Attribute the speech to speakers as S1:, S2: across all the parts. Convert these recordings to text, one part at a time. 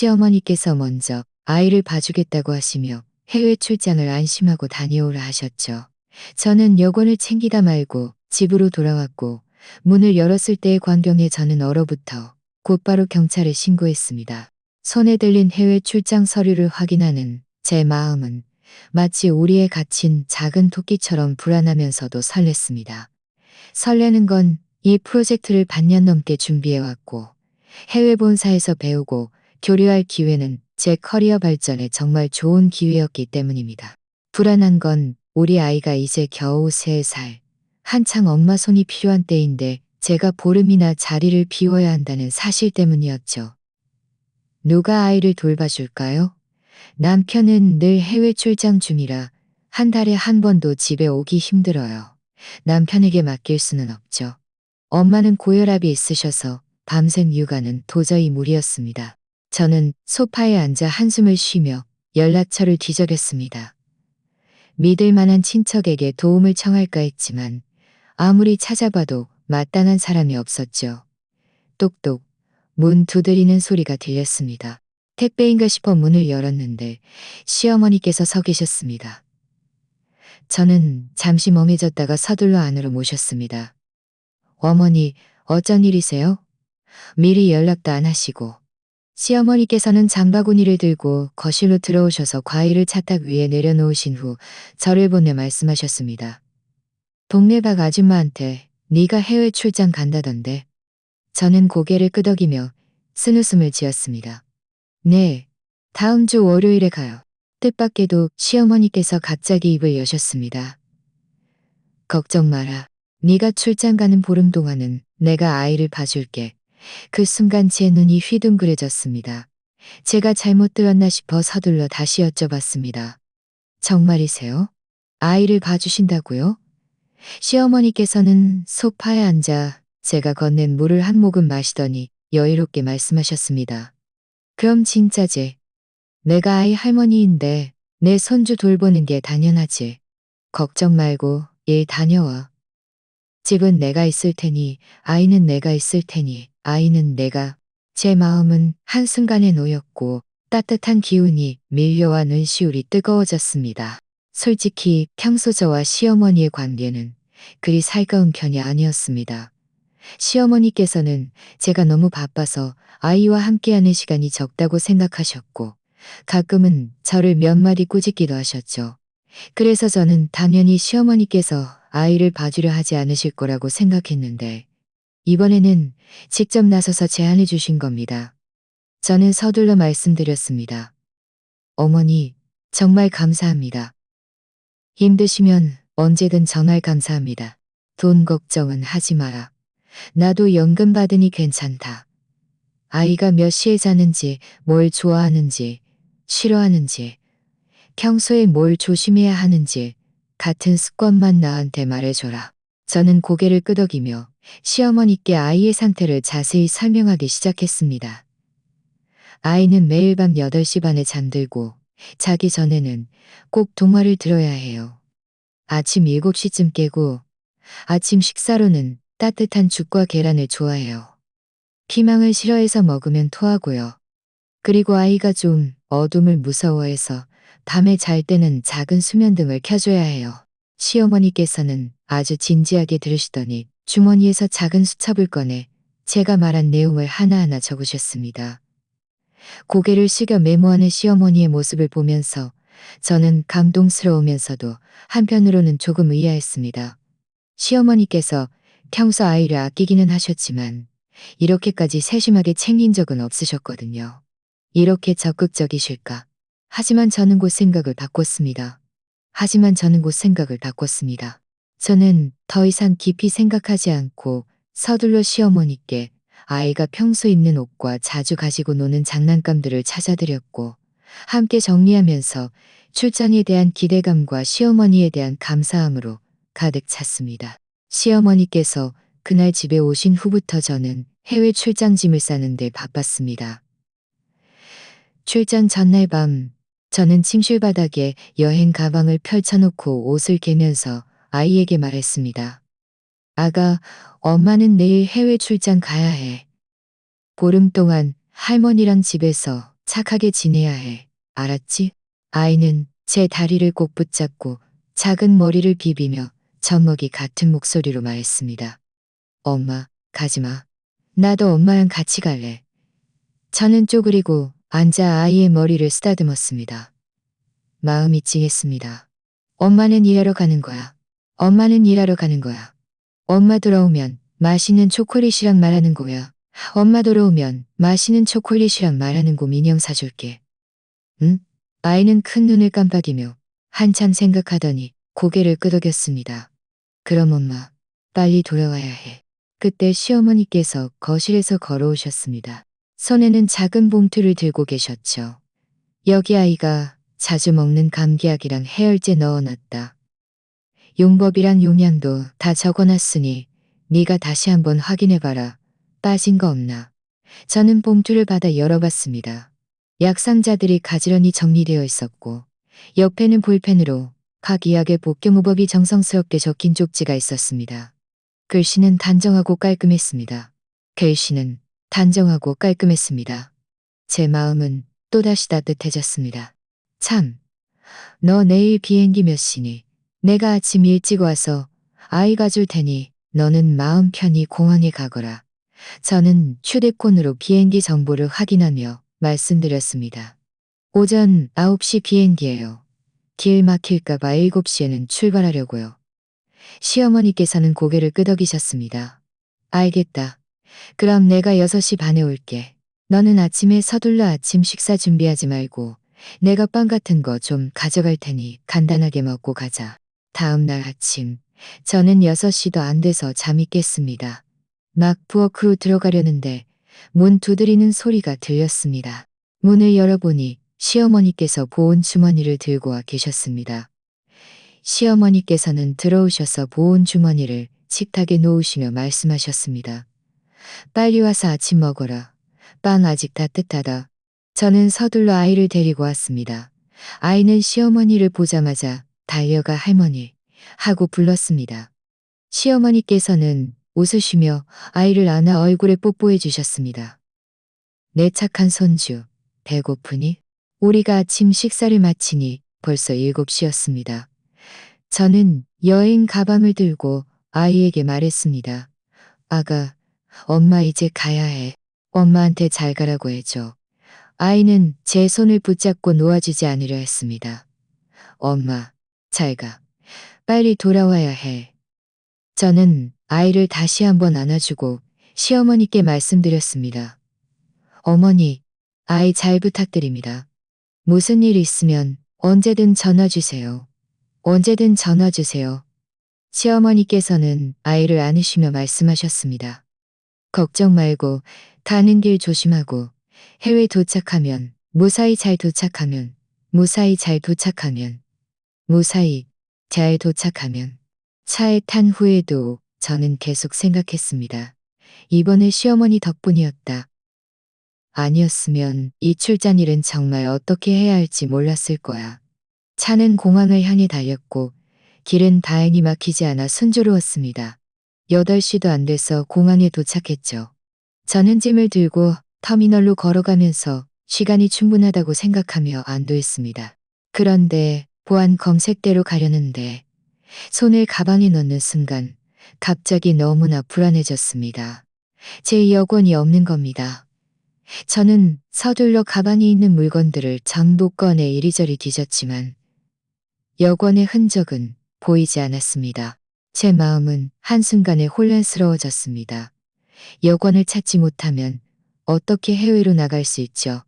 S1: 시어머니께서 먼저 아이를 봐주겠다고 하시며 해외 출장을 안심하고 다녀오라 하셨죠. 저는 여권을 챙기다 말고 집으로 돌아왔고 문을 열었을 때의 광경에 저는 얼어붙어 곧바로 경찰에 신고했습니다. 손에 들린 해외 출장 서류를 확인하는 제 마음은 마치 우리에 갇힌 작은 토끼처럼 불안하면서도 설렜습니다. 설레는 건 이 프로젝트를 반년 넘게 준비해왔고 해외 본사에서 배우고 교류할 기회는 제 커리어 발전에 정말 좋은 기회였기 때문입니다. 불안한 건 우리 아이가 이제 겨우 3살, 한창 엄마 손이 필요한 때인데 제가 보름이나 자리를 비워야 한다는 사실 때문이었죠. 누가 아이를 돌봐줄까요? 남편은 늘 해외 출장 중이라 한 달에 한 번도 집에 오기 힘들어요. 남편에게 맡길 수는 없죠. 엄마는 고혈압이 있으셔서 밤샘 육아는 도저히 무리였습니다. 저는 소파에 앉아 한숨을 쉬며 연락처를 뒤적였습니다. 믿을 만한 친척에게 도움을 청할까 했지만 아무리 찾아봐도 마땅한 사람이 없었죠. 똑똑 문 두드리는 소리가 들렸습니다. 택배인가 싶어 문을 열었는데 시어머니께서 서 계셨습니다. 저는 잠시 멍해졌다가 서둘러 안으로 모셨습니다. 어머니, 어쩐 일이세요? 미리 연락도 안 하시고. 시어머니께서는 장바구니를 들고 거실로 들어오셔서 과일을 차탁 위에 내려놓으신 후 저를 보며 말씀하셨습니다. 동네 박 아줌마한테 네가 해외 출장 간다던데. 저는 고개를 끄덕이며 쓴웃음을 지었습니다. 네, 다음 주 월요일에 가요. 뜻밖에도 시어머니께서 갑자기 입을 여셨습니다. 걱정 마라. 네가 출장 가는 보름 동안은 내가 아이를 봐줄게. 그 순간 제 눈이 휘둥그레졌습니다. 제가 잘못 들었나 싶어 서둘러 다시 여쭤봤습니다. 정말이세요? 아이를 봐주신다고요? 시어머니께서는 소파에 앉아 제가 건넨 물을 한 모금 마시더니 여유롭게 말씀하셨습니다. 그럼 진짜지. 내가 아이 할머니인데 내 손주 돌보는 게 당연하지. 걱정 말고 일 다녀와. 집은 내가 있을 테니 아이는 내가 있을 테니 아이는 내가. 제 마음은 한순간에 놓였고 따뜻한 기운이 밀려와 눈시울이 뜨거워졌습니다. 솔직히 평소 저와 시어머니의 관계는 그리 살가운 편이 아니었습니다. 시어머니께서는 제가 너무 바빠서 아이와 함께하는 시간이 적다고 생각하셨고 가끔은 저를 몇 마디 꾸짖기도 하셨죠. 그래서 저는 당연히 시어머니께서 아이를 봐주려 하지 않으실 거라고 생각했는데 이번에는 직접 나서서 제안해 주신 겁니다. 저는 서둘러 말씀드렸습니다. 어머니, 정말 감사합니다. 힘드시면 언제든 전화 감사합니다. 돈 걱정은 하지 마라. 나도 연금 받으니 괜찮다. 아이가 몇 시에 자는지, 뭘 좋아하는지, 싫어하는지, 평소에 뭘 조심해야 하는지 같은 습관만 나한테 말해줘라. 저는 고개를 끄덕이며 시어머니께 아이의 상태를 자세히 설명하기 시작했습니다. 아이는 매일 밤 8시 반에 잠들고 자기 전에는 꼭 동화를 들어야 해요. 아침 7시쯤 깨고 아침 식사로는 따뜻한 죽과 계란을 좋아해요. 피망을 싫어해서 먹으면 토하고요. 그리고 아이가 좀 어둠을 무서워해서 밤에 잘 때는 작은 수면등을 켜줘야 해요. 시어머니께서는 아주 진지하게 들으시더니 주머니에서 작은 수첩을 꺼내 제가 말한 내용을 하나하나 적으셨습니다. 고개를 숙여 메모하는 시어머니의 모습을 보면서 저는 감동스러우면서도 한편으로는 조금 의아했습니다. 시어머니께서 평소 아이를 아끼기는 하셨지만 이렇게까지 세심하게 챙긴 적은 없으셨거든요. 이렇게 적극적이실까? 하지만 저는 곧 생각을 바꿨습니다. 저는 더 이상 깊이 생각하지 않고 서둘러 시어머니께 아이가 평소 입는 옷과 자주 가지고 노는 장난감들을 찾아드렸고 함께 정리하면서 출장에 대한 기대감과 시어머니에 대한 감사함으로 가득 찼습니다. 시어머니께서 그날 집에 오신 후부터 저는 해외 출장 짐을 싸는 데 바빴습니다. 출장 전날 밤 저는 침실 바닥에 여행 가방을 펼쳐놓고 옷을 개면서 아이에게 말했습니다. 아가, 엄마는 내일 해외 출장 가야 해. 보름 동안 할머니랑 집에서 착하게 지내야 해. 알았지? 아이는 제 다리를 꼭 붙잡고 작은 머리를 비비며 젖먹이 같은 목소리로 말했습니다. 엄마, 가지마. 나도 엄마랑 같이 갈래. 저는 쪼그리고 앉아 아이의 머리를 쓰다듬었습니다. 마음이 찡했습니다. 엄마는 일하러 가는 거야. 엄마는 일하러 가는 거야. 엄마 돌아오면 맛있는 초콜릿이랑 말하는 거야. 엄마 돌아오면 맛있는 초콜릿이랑 말하는 거 민영 사줄게. 응? 아이는 큰 눈을 깜빡이며 한참 생각하더니 고개를 끄덕였습니다. 그럼 엄마, 빨리 돌아와야 해. 그때 시어머니께서 거실에서 걸어오셨습니다. 손에는 작은 봉투를 들고 계셨죠. 여기 아이가 자주 먹는 감기약이랑 해열제 넣어놨다. 용법이랑 용량도 다 적어놨으니 네가 다시 한번 확인해봐라. 빠진 거 없나. 저는 봉투를 받아 열어봤습니다. 약 상자들이 가지런히 정리되어 있었고 옆에는 볼펜으로 각 약의 복용호법이 정성스럽게 적힌 쪽지가 있었습니다. 글씨는 단정하고 깔끔했습니다. 글씨는 단정하고 깔끔했습니다. 제 마음은 또다시 따뜻해졌습니다. 참, 너 내일 비행기 몇 시니? 내가 아침 일찍 와서 아이 가줄 테니 너는 마음 편히 공항에 가거라. 저는 휴대폰으로 비행기 정보를 확인하며 말씀드렸습니다. 오전 9시 비행기예요. 길 막힐까봐 7시에는 출발하려고요. 시어머니께서는 고개를 끄덕이셨습니다. 알겠다. 그럼 내가 6시 반에 올게. 너는 아침에 서둘러 아침 식사 준비하지 말고 내가 빵 같은 거 좀 가져갈 테니 간단하게 먹고 가자. 다음 날 아침 저는 6시도 안 돼서 잠이 깼습니다. 막 부엌으로 들어가려는데 문 두드리는 소리가 들렸습니다. 문을 열어보니 시어머니께서 보온 주머니를 들고 와 계셨습니다. 시어머니께서는 들어오셔서 보온 주머니를 식탁에 놓으시며 말씀하셨습니다. 빨리 와서 아침 먹어라. 빵 아직 따뜻하다. 저는 서둘러 아이를 데리고 왔습니다. 아이는 시어머니를 보자마자 달려가 할머니 하고 불렀습니다. 시어머니께서는 웃으시며 아이를 안아 얼굴에 뽀뽀해 주셨습니다. 내 착한 손주, 배고프니? 우리가 아침 식사를 마치니 벌써 7시였습니다. 저는 여행 가방을 들고 아이에게 말했습니다. 아가, 엄마 이제 가야 해. 엄마한테 잘 가라고 해줘. 아이는 제 손을 붙잡고 놓아주지 않으려 했습니다. 엄마, 잘 가. 빨리 돌아와야 해. 저는 아이를 다시 한번 안아주고 시어머니께 말씀드렸습니다. 어머니, 아이 잘 부탁드립니다. 무슨 일 있으면 언제든 전화 주세요. 언제든 전화 주세요. 시어머니께서는 아이를 안으시며 말씀하셨습니다. 걱정 말고 가는 길 조심하고 해외 도착하면 무사히 잘 도착하면 무사히 잘 도착하면 무사히 잘 도착하면 차에 탄 후에도 저는 계속 생각했습니다. 이번에 시어머니 덕분이었다. 아니었으면 이 출잔일은 정말 어떻게 해야 할지 몰랐을 거야. 차는 공항을 향해 달렸고 길은 다행히 막히지 않아 순조로웠습니다. 8시도 안 돼서 공항에 도착했죠. 저는 짐을 들고 터미널로 걸어가면서 시간이 충분하다고 생각하며 안도했습니다. 그런데 보안 검색대로 가려는데 손을 가방에 넣는 순간 갑자기 너무나 불안해졌습니다. 제 여권이 없는 겁니다. 저는 서둘러 가방에 있는 물건들을 전부 꺼내 이리저리 뒤졌지만 여권의 흔적은 보이지 않았습니다. 제 마음은 한순간에 혼란스러워졌습니다. 여권을 찾지 못하면 어떻게 해외로 나갈 수 있죠?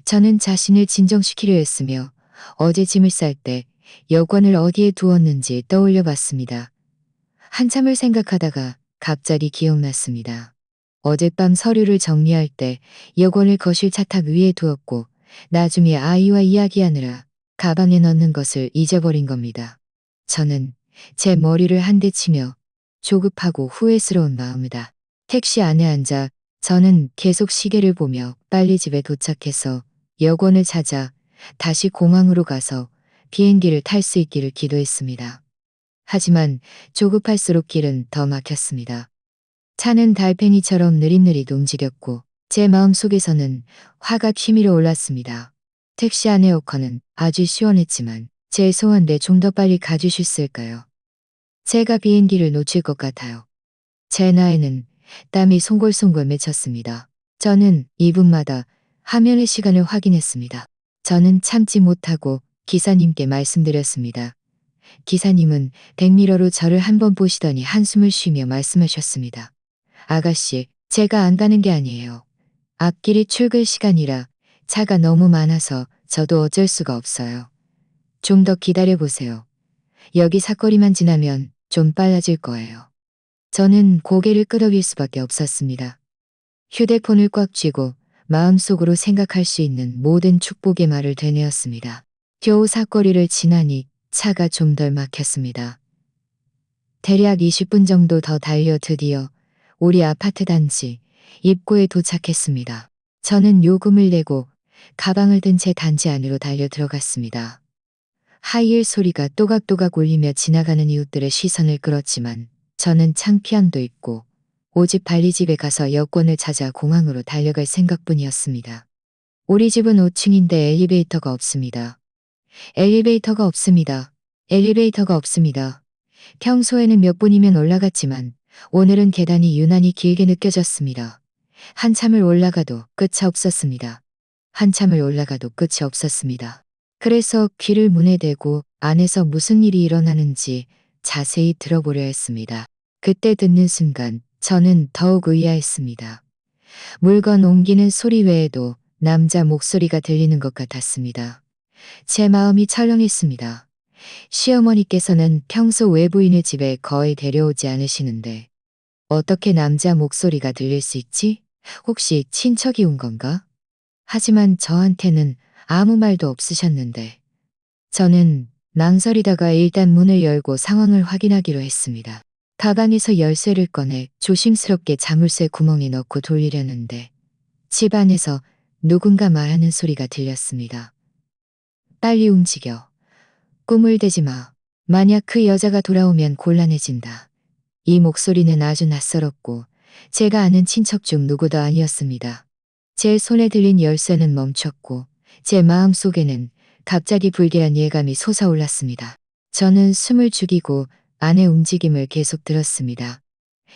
S1: 저는 자신을 진정시키려 했으며 어제 짐을 쌀 때 여권을 어디에 두었는지 떠올려 봤습니다. 한참을 생각하다가 갑자기 기억났습니다. 어젯밤 서류를 정리할 때 여권을 거실 차탁 위에 두었고 나중에 아이와 이야기하느라 가방에 넣는 것을 잊어버린 겁니다. 저는 제 머리를 한 대 치며 조급하고 후회스러운 마음이다. 택시 안에 앉아 저는 계속 시계를 보며 빨리 집에 도착해서 여권을 찾아 다시 공항으로 가서 비행기를 탈 수 있기를 기도했습니다. 하지만 조급할수록 길은 더 막혔습니다. 차는 달팽이처럼 느릿느릿 움직였고 제 마음속에서는 화가 치밀어 올랐습니다. 택시 안의 에어컨은 아주 시원했지만 제 소원대 좀 더 빨리 가주셨을까요? 제가 비행기를 놓칠 것 같아요. 제 나이는 땀이 송골송골 맺혔습니다. 저는 2분마다 화면의 시간을 확인했습니다. 저는 참지 못하고 기사님께 말씀드렸습니다. 기사님은 백미러로 저를 한번 보시더니 한숨을 쉬며 말씀하셨습니다. 아가씨, 제가 안 가는 게 아니에요. 앞길이 출근 시간이라 차가 너무 많아서 저도 어쩔 수가 없어요. 좀 더 기다려보세요. 여기 사거리만 지나면 좀 빨라질 거예요. 저는 고개를 끄덕일 수밖에 없었습니다. 휴대폰을 꽉 쥐고 마음속으로 생각할 수 있는 모든 축복의 말을 되뇌었습니다. 겨우 사거리를 지나니 차가 좀 덜 막혔습니다. 대략 20분 정도 더 달려 드디어 우리 아파트 단지 입구에 도착했습니다. 저는 요금을 내고 가방을 든 채 단지 안으로 달려 들어갔습니다. 하이힐 소리가 또각또각 울리며 지나가는 이웃들의 시선을 끌었지만 저는 창피함도 있고 오직 빨리 집에 가서 여권을 찾아 공항으로 달려갈 생각뿐이었습니다. 우리 집은 5층인데 엘리베이터가 없습니다. 엘리베이터가 없습니다. 엘리베이터가 없습니다. 평소에는 몇 분이면 올라갔지만 오늘은 계단이 유난히 길게 느껴졌습니다. 한참을 올라가도 끝이 없었습니다. 한참을 올라가도 끝이 없었습니다. 그래서 귀를 문에 대고 안에서 무슨 일이 일어나는지 자세히 들어보려 했습니다. 그때 듣는 순간 저는 더욱 의아했습니다. 물건 옮기는 소리 외에도 남자 목소리가 들리는 것 같았습니다. 제 마음이 철렁했습니다. 시어머니께서는 평소 외부인을 집에 거의 데려오지 않으시는데 어떻게 남자 목소리가 들릴 수 있지? 혹시 친척이 온 건가? 하지만 저한테는 아무 말도 없으셨는데 저는 망설이다가 일단 문을 열고 상황을 확인하기로 했습니다. 가방에서 열쇠를 꺼내 조심스럽게 자물쇠 구멍에 넣고 돌리려는데 집 안에서 누군가 말하는 소리가 들렸습니다. 빨리 움직여. 꿈을 대지 마. 만약 그 여자가 돌아오면 곤란해진다. 이 목소리는 아주 낯설었고 제가 아는 친척 중 누구도 아니었습니다. 제 손에 들린 열쇠는 멈췄고 제 마음속에는 갑자기 불길한 예감이 솟아올랐습니다. 저는 숨을 죽이고 안의 움직임을 계속 들었습니다.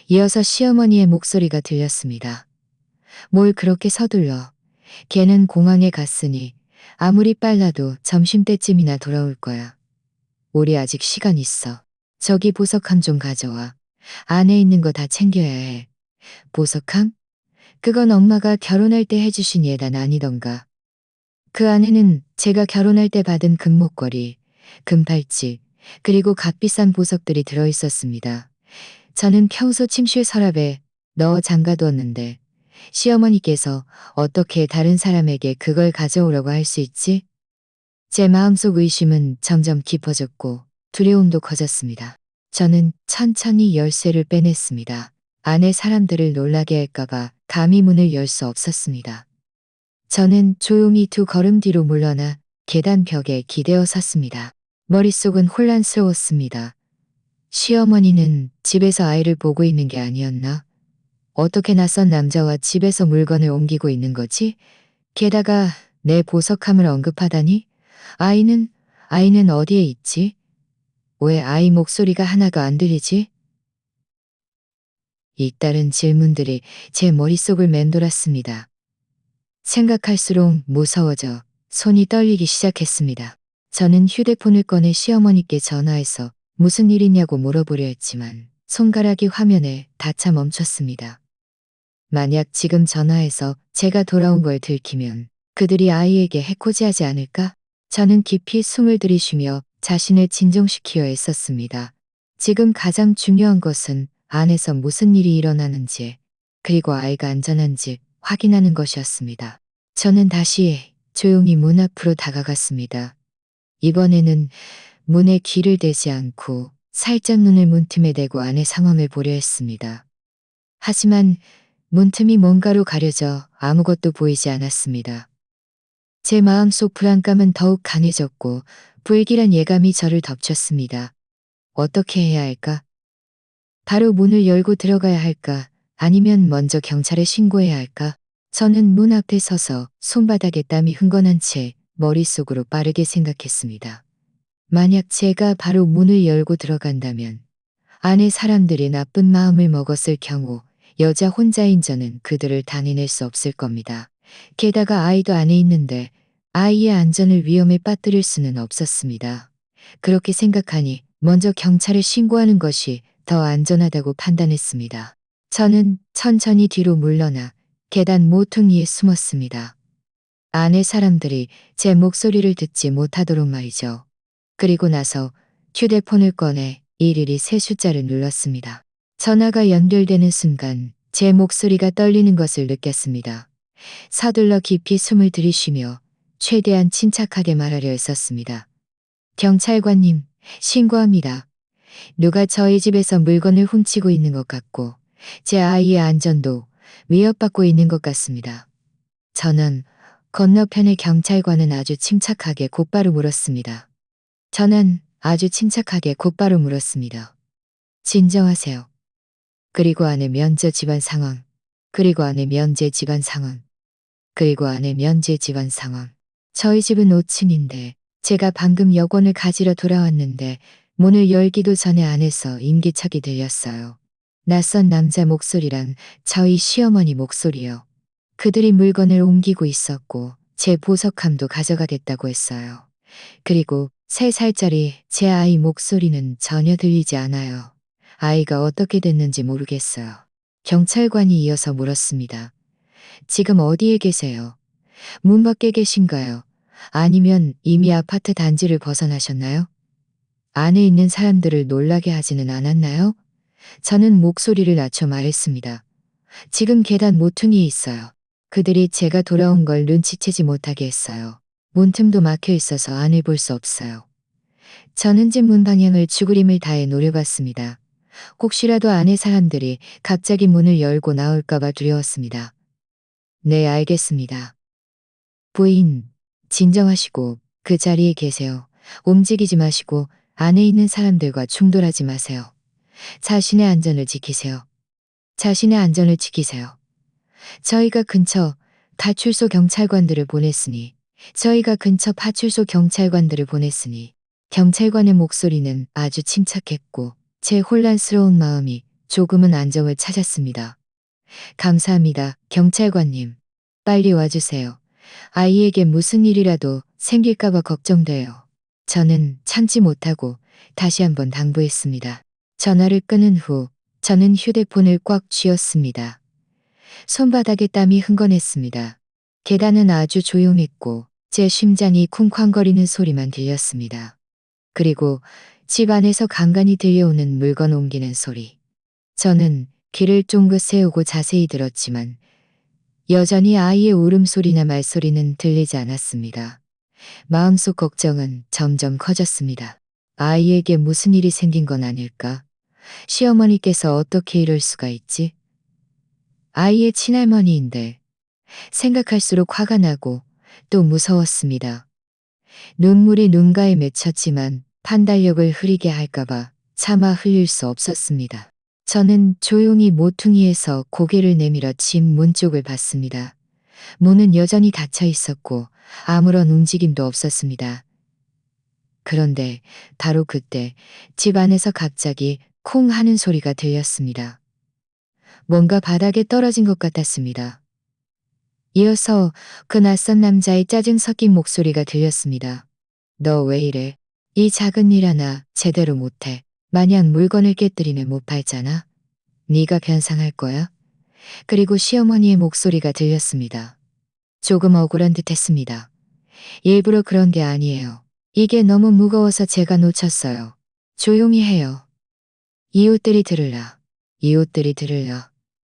S1: 이어서 시어머니의 목소리가 들렸습니다. 뭘 그렇게 서둘러. 걔는 공항에 갔으니 아무리 빨라도 점심때쯤이나 돌아올 거야. 우리 아직 시간 있어. 저기 보석함 좀 가져와. 안에 있는 거 다 챙겨야 해. 보석함? 그건 엄마가 결혼할 때 해주신 예단 아니던가. 그 안에는 제가 결혼할 때 받은 금목걸이, 금팔찌, 그리고 값비싼 보석들이 들어있었습니다. 저는 평소 침실 서랍에 넣어 잠가두었는데 시어머니께서 어떻게 다른 사람에게 그걸 가져오려고 할 수 있지? 제 마음속 의심은 점점 깊어졌고 두려움도 커졌습니다. 저는 천천히 열쇠를 빼냈습니다. 안에 사람들을 놀라게 할까봐 감히 문을 열 수 없었습니다. 저는 조용히 2걸음 뒤로 물러나 계단 벽에 기대어 섰습니다. 머릿속은 혼란스러웠습니다. 시어머니는 집에서 아이를 보고 있는 게 아니었나? 어떻게 낯선 남자와 집에서 물건을 옮기고 있는 거지? 게다가 내 보석함을 언급하다니? 아이는 어디에 있지? 왜 아이 목소리가 하나가 안 들리지? 잇따른 질문들이 제 머릿속을 맴돌았습니다. 생각할수록 무서워져 손이 떨리기 시작했습니다. 저는 휴대폰을 꺼내 시어머니께 전화해서 무슨 일이냐고 물어보려 했지만 손가락이 화면에 닿자 멈췄습니다. 만약 지금 전화해서 제가 돌아온 걸 들키면 그들이 아이에게 해코지하지 않을까? 저는 깊이 숨을 들이쉬며 자신을 진정시키려 애썼습니다. 지금 가장 중요한 것은 안에서 무슨 일이 일어나는지 그리고 아이가 안전한지 확인하는 것이었습니다. 저는 다시 조용히 문 앞으로 다가갔습니다. 이번에는 문에 귀를 대지 않고 살짝 눈을 문틈에 대고 안의 상황을 보려 했습니다. 하지만 문틈이 뭔가로 가려져 아무것도 보이지 않았습니다. 제 마음속 불안감은 더욱 강해졌고 불길한 예감이 저를 덮쳤습니다. 어떻게 해야 할까? 바로 문을 열고 들어가야 할까? 아니면 먼저 경찰에 신고해야 할까? 저는 문 앞에 서서 손바닥에 땀이 흥건한 채 머릿속으로 빠르게 생각했습니다. 만약 제가 바로 문을 열고 들어간다면 안에 사람들이 나쁜 마음을 먹었을 경우 여자 혼자인 저는 그들을 단인할 수 없을 겁니다. 게다가 아이도 안에 있는데 아이의 안전을 위험에 빠뜨릴 수는 없었습니다. 그렇게 생각하니 먼저 경찰에 신고하는 것이 더 안전하다고 판단했습니다. 저는 천천히 뒤로 물러나 계단 모퉁이에 숨었습니다. 안의 사람들이 제 목소리를 듣지 못하도록 말이죠. 그리고 나서 휴대폰을 꺼내 일일이 세 숫자를 눌렀습니다. 전화가 연결되는 순간 제 목소리가 떨리는 것을 느꼈습니다. 서둘러 깊이 숨을 들이쉬며 최대한 침착하게 말하려 했었습니다. 경찰관님, 신고합니다. 누가 저희 집에서 물건을 훔치고 있는 것 같고 제 아이의 안전도 위협받고 있는 것 같습니다. 저는 건너편의 경찰관은 아주 침착하게 곧바로 물었습니다. 저는 아주 침착하게 곧바로 물었습니다. 진정하세요. 그리고 안의 면제 집안 상황. 그리고 안의 면제 집안 상황. 그리고 안의 면제 집안 상황. 저희 집은 5층인데 제가 방금 여권을 가지러 돌아왔는데 문을 열기도 전에 안에서 임기척이 들렸어요. 낯선 남자 목소리랑 저희 시어머니 목소리요. 그들이 물건을 옮기고 있었고 제 보석함도 가져가겠다고 했어요. 그리고 3살짜리 제 아이 목소리는 전혀 들리지 않아요. 아이가 어떻게 됐는지 모르겠어요. 경찰관이 이어서 물었습니다. 지금 어디에 계세요? 문 밖에 계신가요? 아니면 이미 아파트 단지를 벗어나셨나요? 안에 있는 사람들을 놀라게 하지는 않았나요? 저는 목소리를 낮춰 말했습니다. 지금 계단 모퉁이에 있어요. 그들이 제가 돌아온 걸 눈치채지 못하게 했어요. 문틈도 막혀 있어서 안을 볼 수 없어요. 저는 집 문 방향을 죽으림을 다해 노려봤습니다. 혹시라도 안에 사람들이 갑자기 문을 열고 나올까봐 두려웠습니다. 네, 알겠습니다. 부인, 진정하시고 그 자리에 계세요. 움직이지 마시고 안에 있는 사람들과 충돌하지 마세요. 자신의 안전을 지키세요. 자신의 안전을 지키세요. 저희가 근처 파출소 경찰관들을 보냈으니 경찰관의 목소리는 아주 침착했고 제 혼란스러운 마음이 조금은 안정을 찾았습니다. 감사합니다, 경찰관님. 빨리 와주세요. 아이에게 무슨 일이라도 생길까봐 걱정돼요. 저는 참지 못하고 다시 한번 당부했습니다. 전화를 끊은 후 저는 휴대폰을 꽉 쥐었습니다. 손바닥에 땀이 흥건했습니다. 계단은 아주 조용했고 제 심장이 쿵쾅거리는 소리만 들렸습니다. 그리고 집 안에서 간간히 들려오는 물건 옮기는 소리. 저는 귀를 쫑긋 세우고 자세히 들었지만 여전히 아이의 울음소리나 말소리는 들리지 않았습니다. 마음속 걱정은 점점 커졌습니다. 아이에게 무슨 일이 생긴 건 아닐까? 시어머니께서 어떻게 이럴 수가 있지? 아이의 친할머니인데 생각할수록 화가 나고 또 무서웠습니다. 눈물이 눈가에 맺혔지만 판단력을 흐리게 할까봐 차마 흘릴 수 없었습니다. 저는 조용히 모퉁이에서 고개를 내밀어 집 문 쪽을 봤습니다. 문은 여전히 닫혀 있었고 아무런 움직임도 없었습니다. 그런데 바로 그때 집 안에서 갑자기 콩 하는 소리가 들렸습니다. 뭔가 바닥에 떨어진 것 같았습니다. 이어서 그 낯선 남자의 짜증 섞인 목소리가 들렸습니다. 너 왜 이래? 이 작은 일 하나 제대로 못해. 만약 물건을 깨뜨리면 못 팔잖아. 네가 변상할 거야? 그리고 시어머니의 목소리가 들렸습니다. 조금 억울한 듯 했습니다. 일부러 그런 게 아니에요. 이게 너무 무거워서 제가 놓쳤어요. 조용히 해요. 이웃들이 들으라. 이웃들이 들으라.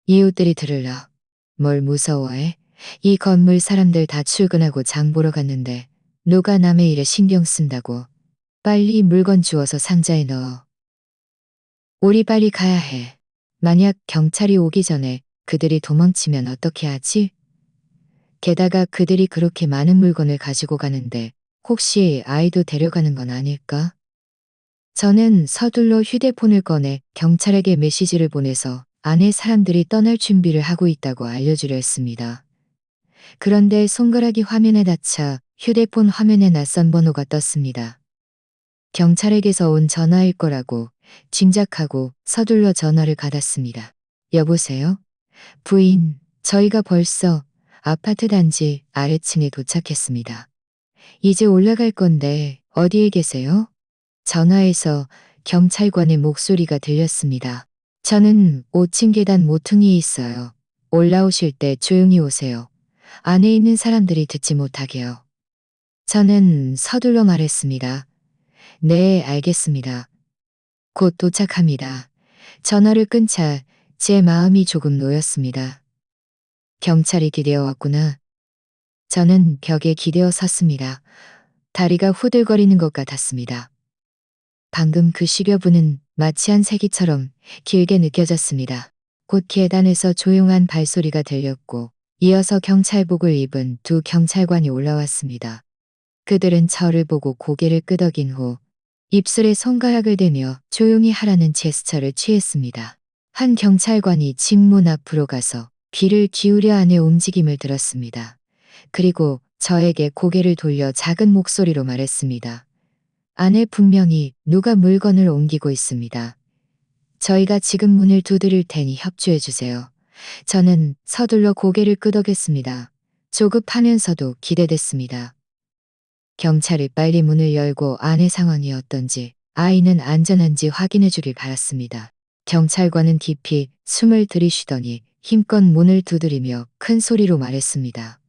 S1: 이웃들이 들으라. 뭘 무서워해? 이 건물 사람들 다 출근하고 장 보러 갔는데 누가 남의 일에 신경 쓴다고. 빨리 물건 주워서 상자에 넣어. 우리 빨리 가야 해. 만약 경찰이 오기 전에 그들이 도망치면 어떻게 하지? 게다가 그들이 그렇게 많은 물건을 가지고 가는데 혹시 아이도 데려가는 건 아닐까? 저는 서둘러 휴대폰을 꺼내 경찰에게 메시지를 보내서 안에 사람들이 떠날 준비를 하고 있다고 알려주려 했습니다. 그런데 손가락이 화면에 닿자 휴대폰 화면에 낯선 번호가 떴습니다. 경찰에게서 온 전화일 거라고 짐작하고 서둘러 전화를 받았습니다. 여보세요? 부인, 저희가 벌써 아파트 단지 아래층에 도착했습니다. 이제 올라갈 건데 어디에 계세요? 전화에서 경찰관의 목소리가 들렸습니다. 저는 5층 계단 모퉁이에 있어요. 올라오실 때 조용히 오세요. 안에 있는 사람들이 듣지 못하게요. 저는 서둘러 말했습니다. 네, 알겠습니다. 곧 도착합니다. 전화를 끊자 제 마음이 조금 놓였습니다. 경찰이 기대어 왔구나. 저는 벽에 기대어 섰습니다. 다리가 후들거리는 것 같았습니다. 방금 그 시려부는 마치 한 세기처럼 길게 느껴졌습니다. 곧 계단에서 조용한 발소리가 들렸고 이어서 경찰복을 입은 두 경찰관이 올라왔습니다. 그들은 저를 보고 고개를 끄덕인 후 입술에 손가락을 대며 조용히 하라는 제스처를 취했습니다. 한 경찰관이 집 문 앞으로 가서 귀를 기울여 안의 움직임을 들었습니다. 그리고 저에게 고개를 돌려 작은 목소리로 말했습니다. 안에 분명히 누가 물건을 옮기고 있습니다. 저희가 지금 문을 두드릴 테니 협조해 주세요. 저는 서둘러 고개를 끄덕였습니다. 조급하면서도 기대됐습니다. 경찰이 빨리 문을 열고 안의 상황이 어떤지, 아이는 안전한지 확인해 주길 바랐습니다. 경찰관은 깊이 숨을 들이쉬더니 힘껏 문을 두드리며 큰 소리로 말했습니다.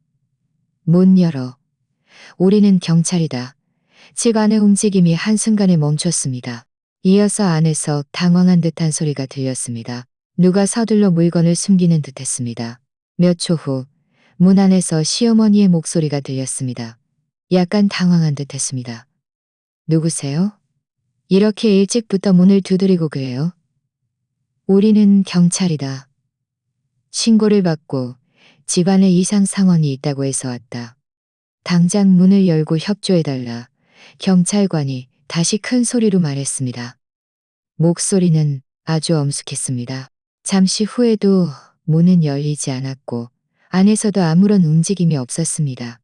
S1: 문 열어. 우리는 경찰이다. 집 안의 움직임이 한순간에 멈췄습니다. 이어서 안에서 당황한 듯한 소리가 들렸습니다. 누가 서둘러 물건을 숨기는 듯했습니다. 몇 초 후 문 안에서 시어머니의 목소리가 들렸습니다. 약간 당황한 듯했습니다. 누구세요? 이렇게 일찍부터 문을 두드리고 그래요? 우리는 경찰이다. 신고를 받고 집안에 이상 상황이 있다고 해서 왔다. 당장 문을 열고 협조해달라. 경찰관이 다시 큰 소리로 말했습니다. 목소리는 아주 엄숙했습니다. 잠시 후에도 문은 열리지 않았고 안에서도 아무런 움직임이 없었습니다.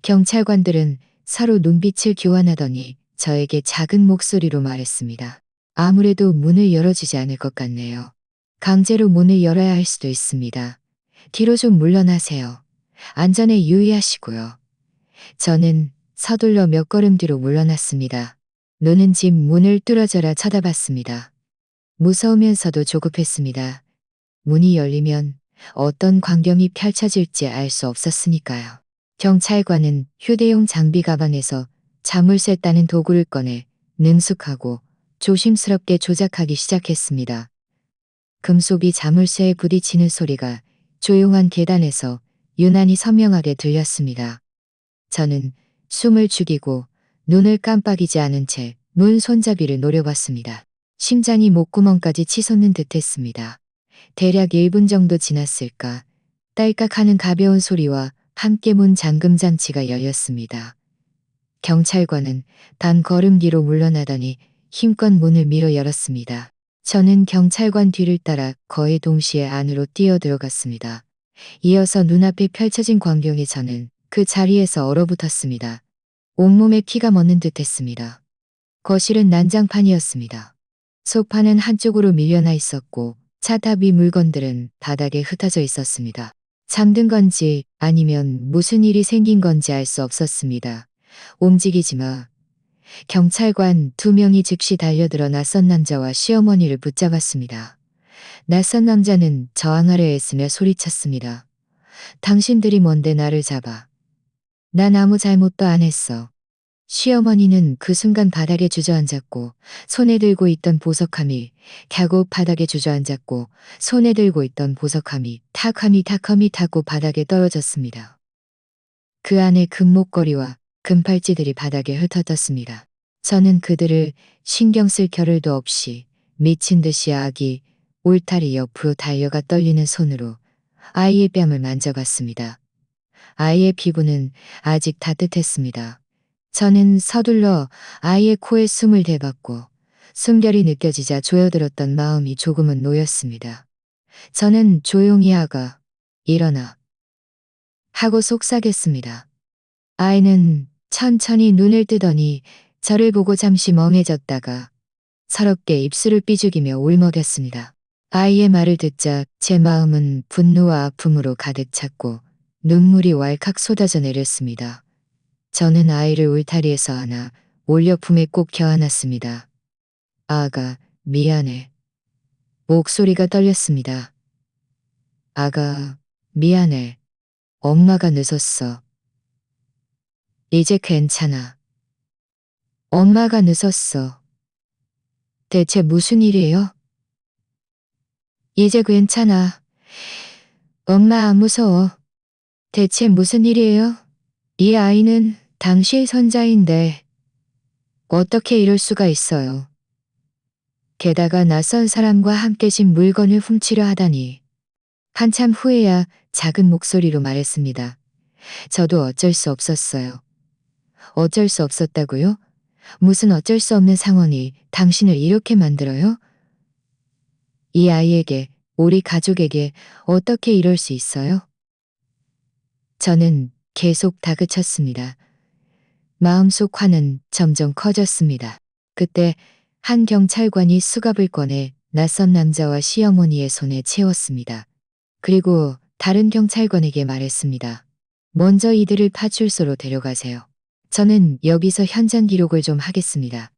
S1: 경찰관들은 서로 눈빛을 교환하더니 저에게 작은 목소리로 말했습니다. 아무래도 문을 열어주지 않을 것 같네요. 강제로 문을 열어야 할 수도 있습니다. 뒤로 좀 물러나세요. 안전에 유의하시고요. 저는 서둘러 몇 걸음 뒤로 물러났습니다. 눈은 집 문을 뚫어져라 쳐다봤습니다. 무서우면서도 조급했습니다. 문이 열리면 어떤 광경이 펼쳐질지 알 수 없었으니까요. 경찰관은 휴대용 장비 가방에서 자물쇠 따는 도구를 꺼내 능숙하고 조심스럽게 조작하기 시작했습니다. 금속이 자물쇠에 부딪히는 소리가 조용한 계단에서 유난히 선명하게 들렸습니다. 저는 숨을 죽이고 눈을 깜빡이지 않은 채 문 손잡이를 노려봤습니다. 심장이 목구멍까지 치솟는 듯했습니다. 대략 1분 정도 지났을까 딸깍하는 가벼운 소리와 함께 문 잠금 장치가 열렸습니다. 경찰관은 단 걸음 뒤로 물러나더니 힘껏 문을 밀어 열었습니다. 저는 경찰관 뒤를 따라 거의 동시에 안으로 뛰어들어갔습니다. 이어서 눈앞에 펼쳐진 광경에 저는 그 자리에서 얼어붙었습니다. 온몸에 피가 멎는 듯했습니다. 거실은 난장판이었습니다. 소파는 한쪽으로 밀려나 있었고 차탑 위 물건들은 바닥에 흩어져 있었습니다. 잠든 건지 아니면 무슨 일이 생긴 건지 알 수 없었습니다. 움직이지 마. 경찰관 2명이 즉시 달려들어 낯선 남자와 시어머니를 붙잡았습니다. 낯선 남자는 저항 하려 애쓰며 소리쳤습니다. 당신들이 뭔데 나를 잡아. 난 아무 잘못도 안 했어. 시어머니는 그 순간 바닥에 주저앉았고 손에 들고 있던 보석함이 갸고 바닥에 주저앉았고 손에 들고 있던 보석함이 탁함이 타고 바닥에 떨어졌습니다. 그 안에 금목걸이와 금팔찌들이 바닥에 흩어졌습니다. 저는 그들을 신경 쓸 겨를도 없이 미친 듯이 아기 울타리 옆으로 달려가 떨리는 손으로 아이의 뺨을 만져봤습니다. 아이의 피부는 아직 따뜻했습니다. 저는 서둘러 아이의 코에 숨을 대봤고 숨결이 느껴지자 조여들었던 마음이 조금은 놓였습니다. 저는 조용히 아가, 일어나. 하고 속삭였습니다. 아이는 천천히 눈을 뜨더니 저를 보고 잠시 멍해졌다가 서럽게 입술을 삐죽이며 울먹였습니다. 아이의 말을 듣자 제 마음은 분노와 아픔으로 가득 찼고 눈물이 왈칵 쏟아져 내렸습니다. 저는 아이를 울타리에서 안아 올려 품에 꼭 껴안았습니다. 아가, 미안해. 목소리가 떨렸습니다. 아가, 미안해. 엄마가 늦었어. 이제 괜찮아. 엄마가 늦었어. 대체 무슨 일이에요? 이제 괜찮아. 엄마 안 무서워. 대체 무슨 일이에요? 이 아이는 당시의 손자인데 어떻게 이럴 수가 있어요. 게다가 낯선 사람과 함께 집 물건을 훔치려 하다니. 한참 후에야 작은 목소리로 말했습니다. 저도 어쩔 수 없었어요. 어쩔 수 없었다고요? 무슨 어쩔 수 없는 상황이 당신을 이렇게 만들어요? 이 아이에게, 우리 가족에게 어떻게 이럴 수 있어요? 저는 계속 다그쳤습니다. 마음속 화는 점점 커졌습니다. 그때 한 경찰관이 수갑을 꺼내 낯선 남자와 시어머니의 손에 채웠습니다. 그리고 다른 경찰관에게 말했습니다. 먼저 이들을 파출소로 데려가세요. 저는 여기서 현장 기록을 좀 하겠습니다.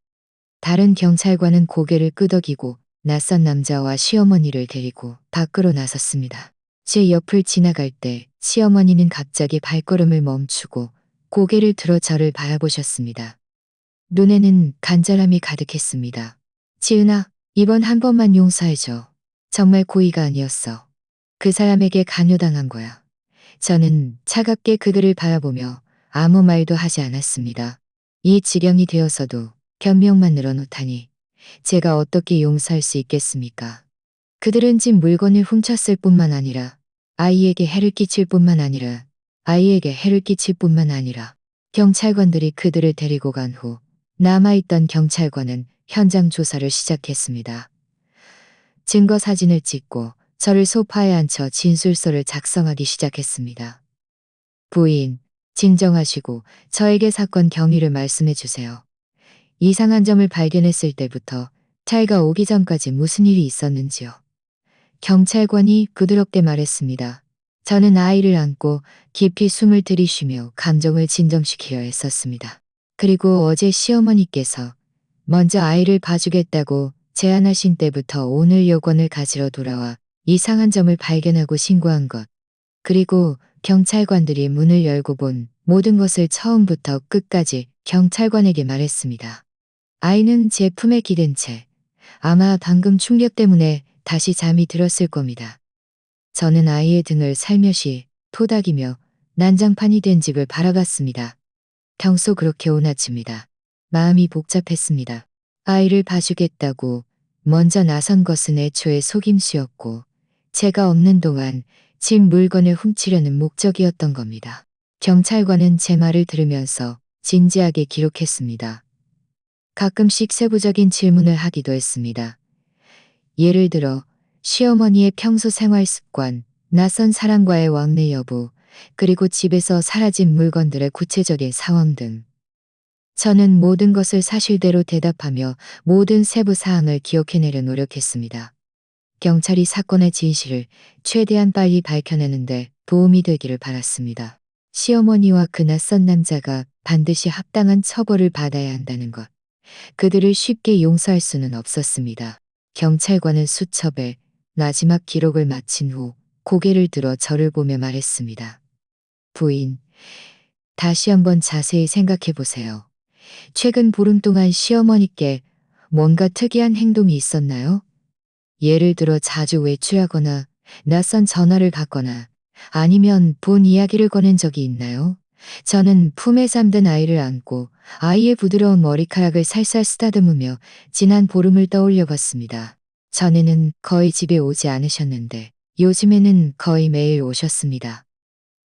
S1: 다른 경찰관은 고개를 끄덕이고 낯선 남자와 시어머니를 데리고 밖으로 나섰습니다. 제 옆을 지나갈 때 시어머니는 갑자기 발걸음을 멈추고 고개를 들어 저를 바라보셨습니다. 눈에는 간절함이 가득했습니다. 지은아, 이번 한 번만 용서해줘. 정말 고의가 아니었어. 그 사람에게 강요당한 거야. 저는 차갑게 그들을 바라보며 아무 말도 하지 않았습니다. 이 지경이 되어서도 변명만 늘어놓다니 제가 어떻게 용서할 수 있겠습니까? 그들은 집 물건을 훔쳤을 뿐만 아니라 아이에게 해를 끼칠 뿐만 아니라 경찰관들이 그들을 데리고 간 후 남아있던 경찰관은 현장 조사를 시작했습니다. 증거 사진을 찍고 저를 소파에 앉혀 진술서를 작성하기 시작했습니다. 부인, 진정하시고 저에게 사건 경위를 말씀해 주세요. 이상한 점을 발견했을 때부터 차이가 오기 전까지 무슨 일이 있었는지요. 경찰관이 부드럽게 말했습니다. 저는 아이를 안고 깊이 숨을 들이쉬며 감정을 진정시키려 했었습니다. 그리고 어제 시어머니께서 먼저 아이를 봐주겠다고 제안하신 때부터 오늘 여권을 가지러 돌아와 이상한 점을 발견하고 신고한 것. 그리고 경찰관들이 문을 열고 본 모든 것을 처음부터 끝까지 경찰관에게 말했습니다. 아이는 제 품에 기댄 채 아마 방금 충격 때문에 다시 잠이 들었을 겁니다. 저는 아이의 등을 살며시 토닥이며 난장판이 된 집을 바라봤습니다. 평소 그렇게 온 아침이다. 마음이 복잡했습니다. 아이를 봐주겠다고 먼저 나선 것은 애초에 속임수였고 제가 없는 동안 집 물건을 훔치려는 목적이었던 겁니다. 경찰관은 제 말을 들으면서 진지하게 기록했습니다. 가끔씩 세부적인 질문을 하기도 했습니다. 예를 들어 시어머니의 평소 생활 습관, 낯선 사람과의 왕래 여부, 그리고 집에서 사라진 물건들의 구체적인 상황 등. 저는 모든 것을 사실대로 대답하며 모든 세부 사항을 기억해내려 노력했습니다. 경찰이 사건의 진실을 최대한 빨리 밝혀내는데 도움이 되기를 바랐습니다. 시어머니와 그 낯선 남자가 반드시 합당한 처벌을 받아야 한다는 것. 그들을 쉽게 용서할 수는 없었습니다. 경찰관은 수첩에 마지막 기록을 마친 후 고개를 들어 저를 보며 말했습니다. 부인, 다시 한번 자세히 생각해 보세요. 최근 보름 동안 시어머니께 뭔가 특이한 행동이 있었나요? 예를 들어 자주 외출하거나 낯선 전화를 받거나 아니면 본 이야기를 꺼낸 적이 있나요? 저는 품에 잠든 아이를 안고 아이의 부드러운 머리카락을 살살 쓰다듬으며 지난 보름을 떠올려 봤습니다. 전에는 거의 집에 오지 않으셨는데 요즘에는 거의 매일 오셨습니다.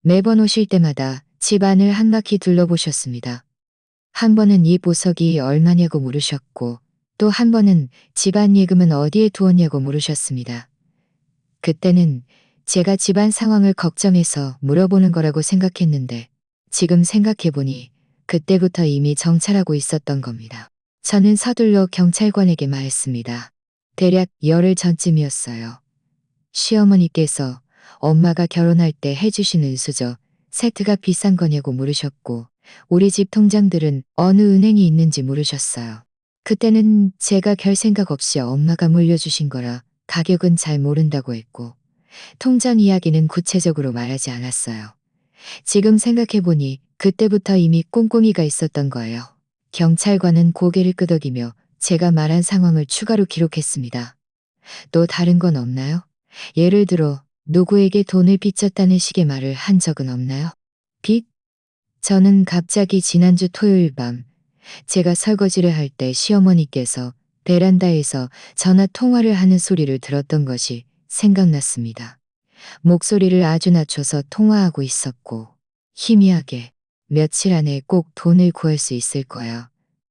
S1: 매번 오실 때마다 집 안을 한 바퀴 둘러보셨습니다. 한 번은 이 보석이 얼마냐고 물으셨고 또 한 번은 집안 예금은 어디에 두었냐고 물으셨습니다. 그때는 제가 집안 상황을 걱정해서 물어보는 거라고 생각했는데 지금 생각해보니 그때부터 이미 정찰하고 있었던 겁니다. 저는 서둘러 경찰관에게 말했습니다. 대략 열흘 전쯤이었어요. 시어머니께서 엄마가 결혼할 때 해주신 은수저 세트가 비싼 거냐고 물으셨고 우리 집 통장들은 어느 은행이 있는지 물으셨어요. 그때는 제가 별 생각 없이 엄마가 물려주신 거라 가격은 잘 모른다고 했고 통장 이야기는 구체적으로 말하지 않았어요. 지금 생각해보니 그때부터 이미 꼼꼼이가 있었던 거예요. 경찰관은 고개를 끄덕이며 제가 말한 상황을 추가로 기록했습니다. 또 다른 건 없나요? 예를 들어 누구에게 돈을 빚졌다는 식의 말을 한 적은 없나요? 빚? 저는 갑자기 지난주 토요일 밤 제가 설거지를 할 때 시어머니께서 베란다에서 전화 통화를 하는 소리를 들었던 것이 생각났습니다. 목소리를 아주 낮춰서 통화하고 있었고 희미하게 며칠 안에 꼭 돈을 구할 수 있을 거야.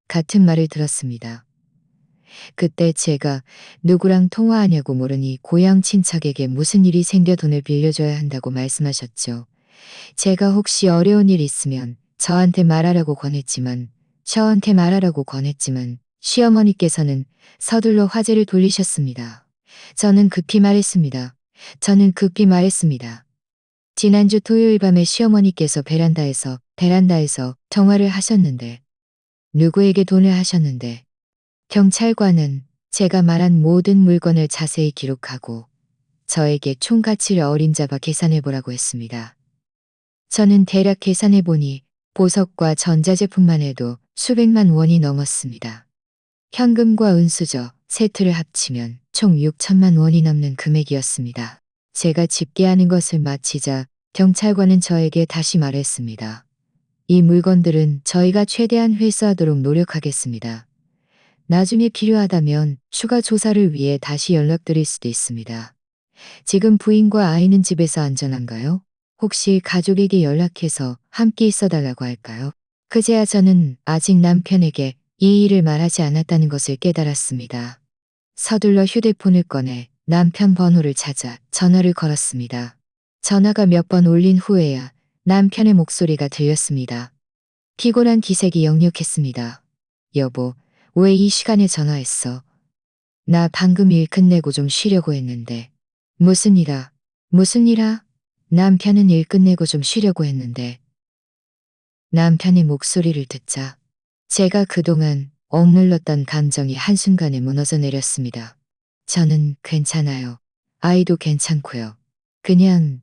S1: 같은 말을 들었습니다. 그때 제가 누구랑 통화하냐고 물으니 고향 친척에게 무슨 일이 생겨 돈을 빌려줘야 한다고 말씀하셨죠. 제가 혹시 어려운 일 있으면 저한테 말하라고 권했지만 시어머니께서는 서둘러 화제를 돌리셨습니다. 저는 급히 말했습니다. 지난주 토요일 밤에 시어머니께서 베란다에서 통화를 하셨는데 누구에게 돈을 하셨는데 경찰관은 제가 말한 모든 물건을 자세히 기록하고 저에게 총 가치를 어림잡아 계산해보라고 했습니다. 저는 대략 계산해보니 보석과 전자제품만 해도 수백만 원이 넘었습니다. 현금과 은수저 세트를 합치면 총 6천만 원이 넘는 금액이었습니다. 제가 집계하는 것을 마치자 경찰관은 저에게 다시 말했습니다. 이 물건들은 저희가 최대한 회수하도록 노력하겠습니다. 나중에 필요하다면 추가 조사를 위해 다시 연락드릴 수도 있습니다. 지금 부인과 아이는 집에서 안전한가요? 혹시 가족에게 연락해서 함께 있어달라고 할까요? 그제야 저는 아직 남편에게 이 일을 말하지 않았다는 것을 깨달았습니다. 서둘러 휴대폰을 꺼내 남편 번호를 찾아 전화를 걸었습니다. 전화가 몇 번 울린 후에야 남편의 목소리가 들렸습니다. 피곤한 기색이 역력했습니다. 여보, 왜 이 시간에 전화했어? 나 방금 일 끝내고 좀 쉬려고 했는데. 무슨 일아? 남편은 일 끝내고 좀 쉬려고 했는데. 남편의 목소리를 듣자 제가 그동안 억눌렀던 감정이 한순간에 무너져 내렸습니다. 저는 괜찮아요. 아이도 괜찮고요. 그냥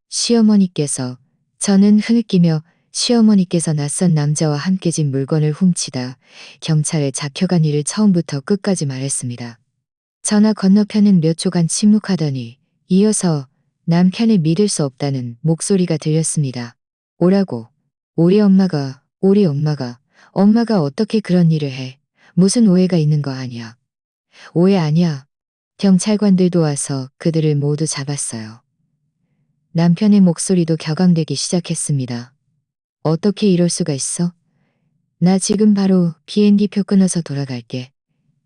S1: 시어머니께서 저는 흐느끼며 시어머니께서 낯선 남자와 함께 진 물건을 훔치다 경찰에 잡혀간 일을 처음부터 끝까지 말했습니다. 전화 건너편은 몇 초간 침묵하더니 이어서 남편의 믿을 수 없다는 목소리가 들렸습니다. 오라고. 엄마가 어떻게 그런 일을 해. 무슨 오해가 있는 거 아니야. 오해 아니야. 경찰관들도 와서 그들을 모두 잡았어요. 남편의 목소리도 격앙되기 시작했습니다. 어떻게 이럴 수가 있어? 나 지금 바로 비행기표 끊어서 돌아갈게.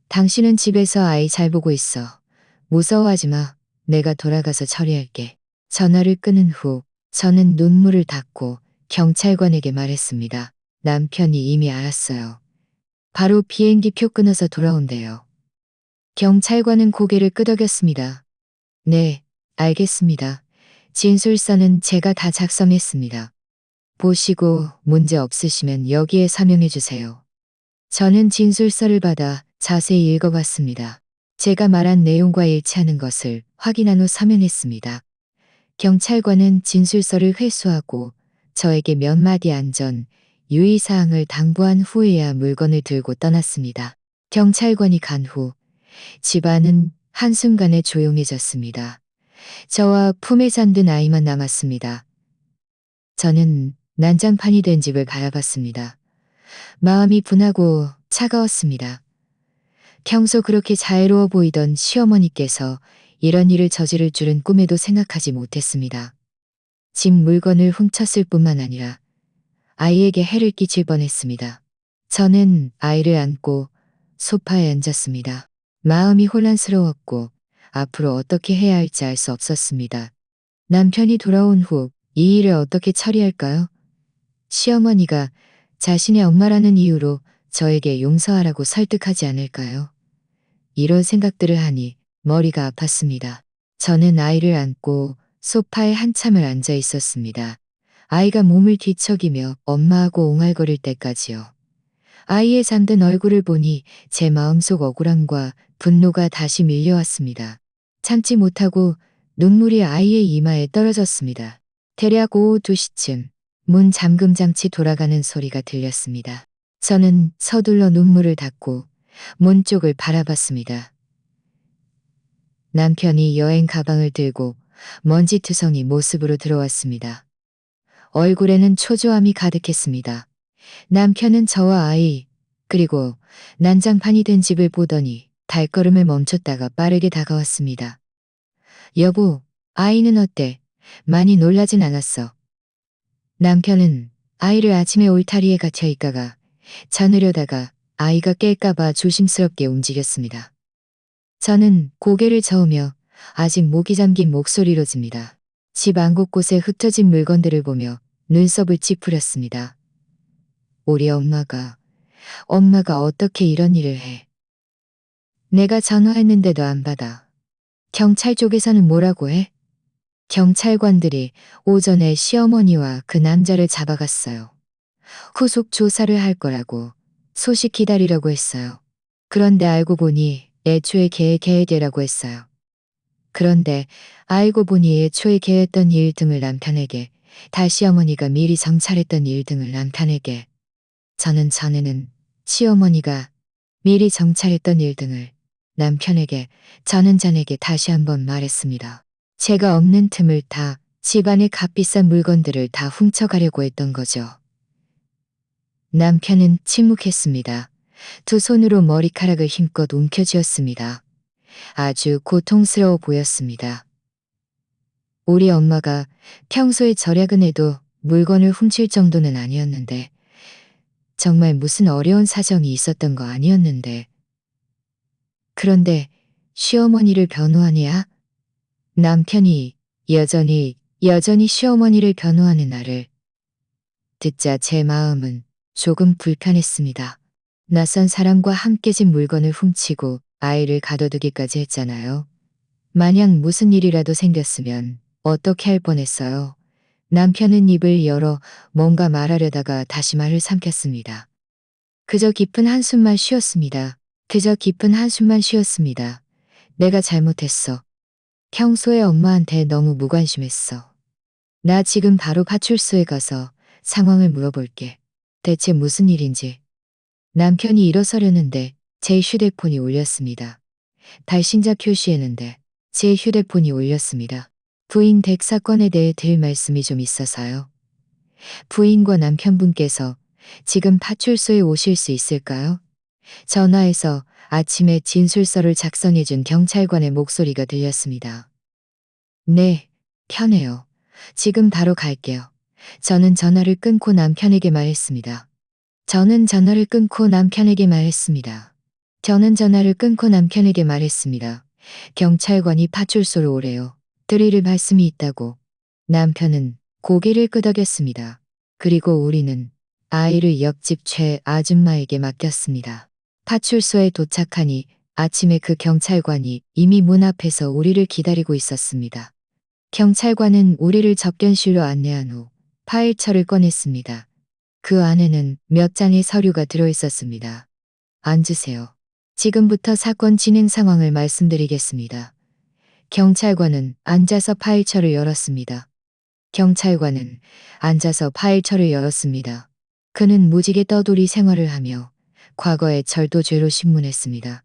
S1: 당신은 집에서 아이 잘 보고 있어. 무서워하지 마. 내가 돌아가서 처리할게. 전화를 끊은 후 저는 눈물을 닦고 경찰관에게 말했습니다. 남편이 이미 알았어요. 바로 비행기표 끊어서 돌아온대요. 경찰관은 고개를 끄덕였습니다. 네, 알겠습니다. 진술서는 제가 다 작성했습니다. 보시고 문제 없으시면 여기에 서명해 주세요. 저는 진술서를 받아 자세히 읽어봤습니다. 제가 말한 내용과 일치하는 것을 확인한 후 서명했습니다. 경찰관은 진술서를 회수하고 저에게 몇 마디 안전, 유의사항을 당부한 후에야 물건을 들고 떠났습니다. 경찰관이 간 후 집안은 한순간에 조용해졌습니다. 저와 품에 잠든 아이만 남았습니다. 저는 난장판이 된 집을 바라봤습니다. 마음이 분하고 차가웠습니다. 평소 그렇게 자애로워 보이던 시어머니께서 이런 일을 저지를 줄은 꿈에도 생각하지 못했습니다. 집 물건을 훔쳤을 뿐만 아니라 아이에게 해를 끼칠 뻔했습니다. 저는 아이를 안고 소파에 앉았습니다. 마음이 혼란스러웠고 앞으로 어떻게 해야 할지 알 수 없었습니다. 남편이 돌아온 후 이 일을 어떻게 처리할까요? 시어머니가 자신의 엄마라는 이유로 저에게 용서하라고 설득하지 않을까요? 이런 생각들을 하니 머리가 아팠습니다. 저는 아이를 안고 소파에 한참을 앉아 있었습니다. 아이가 몸을 뒤척이며 엄마하고 옹알거릴 때까지요. 아이의 잠든 얼굴을 보니 제 마음속 억울함과 분노가 다시 밀려왔습니다. 참지 못하고 눈물이 아이의 이마에 떨어졌습니다. 대략 오후 2시쯤 문 잠금 장치 돌아가는 소리가 들렸습니다. 저는 서둘러 눈물을 닦고 문 쪽을 바라봤습니다. 남편이 여행 가방을 들고 먼지투성이 모습으로 들어왔습니다. 얼굴에는 초조함이 가득했습니다. 남편은 저와 아이, 그리고 난장판이 된 집을 보더니 발걸음을 멈췄다가 빠르게 다가왔습니다. 여보, 아이는 어때? 많이 놀라진 않았어. 남편은 아이를 아침에 울타리에 갇혀 있다가 자느려다가 아이가 깰까봐 조심스럽게 움직였습니다. 저는 고개를 저으며 아직 목이 잠긴 목소리로 집니다. 집 안 곳곳에 흩어진 물건들을 보며 눈썹을 찌푸렸습니다. 우리 엄마가 어떻게 이런 일을 해. 내가 전화했는데도 안 받아. 경찰 쪽에서는 뭐라고 해? 경찰관들이 오전에 시어머니와 그 남자를 잡아갔어요. 후속 조사를 할 거라고 소식 기다리려고 했어요. 그런데 알고 보니 애초에 계획이라고 했어요. 그런데 알고 보니 애초에 계획했던 일 등을 남편에게, 다시 어머니가 미리 정찰했던 일 등을 남편에게, 저는 전에는 시어머니가 미리 정찰했던 일 등을 남편에게, 저는 전에게 다시 한번 말했습니다. 제가 없는 틈을 타 집안의 값비싼 물건들을 다 훔쳐가려고 했던 거죠. 남편은 침묵했습니다. 두 손으로 머리카락을 힘껏 움켜쥐었습니다. 아주 고통스러워 보였습니다. 우리 엄마가 평소에 절약은 해도 물건을 훔칠 정도는 아니었는데, 정말 무슨 어려운 사정이 있었던 거 아니었는데. 그런데 시어머니를 변호하냐? 남편이 여전히 시어머니를 변호하는 나를 듣자 제 마음은 조금 불편했습니다. 낯선 사람과 함께 집 물건을 훔치고 아이를 가둬두기까지 했잖아요. 만약 무슨 일이라도 생겼으면 어떻게 할 뻔했어요. 남편은 입을 열어 뭔가 말하려다가 다시 말을 삼켰습니다. 그저 깊은 한숨만 쉬었습니다. 내가 잘못했어. 평소에 엄마한테 너무 무관심했어. 나 지금 바로 파출소에 가서 상황을 물어볼게. 대체 무슨 일인지. 남편이 일어서려는데 제 휴대폰이 울렸습니다. 발신자 표시했는데 제 휴대폰이 울렸습니다. 부인 댁 사건에 대해 드릴 말씀이 좀 있어서요. 부인과 남편분께서 지금 파출소에 오실 수 있을까요? 전화해서 아침에 진술서를 작성해준 경찰관의 목소리가 들렸습니다. 네, 편해요. 지금 바로 갈게요. 저는 전화를 끊고 남편에게 말했습니다. 경찰관이 파출소로 오래요. 드릴 말씀이 있다고. 남편은 고개를 끄덕였습니다. 그리고 우리는 아이를 옆집 최 아줌마에게 맡겼습니다. 파출소에 도착하니 아침에 그 경찰관이 이미 문 앞에서 우리를 기다리고 있었습니다. 경찰관은 우리를 접견실로 안내한 후 파일처를 꺼냈습니다. 그 안에는 몇 장의 서류가 들어있었습니다. 앉으세요. 지금부터 사건 진행 상황을 말씀드리겠습니다. 경찰관은 앉아서 파일처를 열었습니다. 그는 무직의 떠돌이 생활을 하며 과거에 절도죄로 신문했습니다.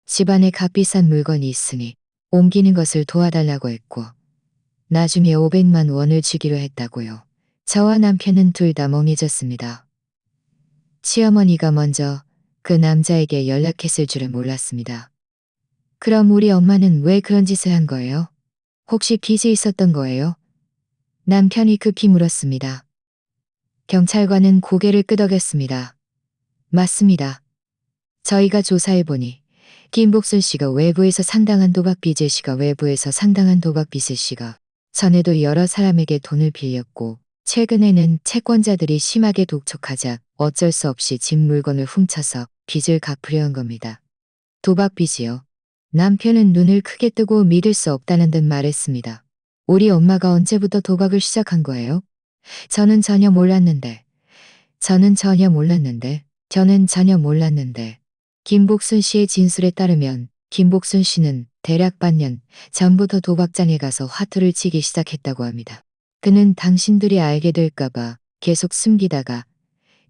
S1: 집안에 값비싼 물건이 있으니 옮기는 것을 도와달라고 했고, 나중에 500만 원을 주기로 했다고요. 저와 남편은 둘 다 멍해졌습니다. 시어머니가 먼저 그 남자에게 연락했을 줄은 몰랐습니다. 그럼 우리 엄마는 왜 그런 짓을 한 거예요? 혹시 빚이 있었던 거예요? 남편이 급히 물었습니다. 경찰관은 고개를 끄덕였습니다. 맞습니다. 저희가 조사해보니 김복순 씨가 외부에서 상당한 도박빚을 씨가 외부에서 상당한 도박빚을 씨가 전에도 여러 사람에게 돈을 빌렸고 최근에는 채권자들이 심하게 독촉하자 어쩔 수 없이 집 물건을 훔쳐서 빚을 갚으려 한 겁니다. 도박빚이요. 남편은 눈을 크게 뜨고 믿을 수 없다는 듯 말했습니다. 우리 엄마가 언제부터 도박을 시작한 거예요? 저는 전혀 몰랐는데. 저는 전혀 몰랐는데. 김복순 씨의 진술에 따르면 김복순 씨는 대략 반년 전부터 도박장에 가서 화투를 치기 시작했다고 합니다. 그는 당신들이 알게 될까봐 계속 숨기다가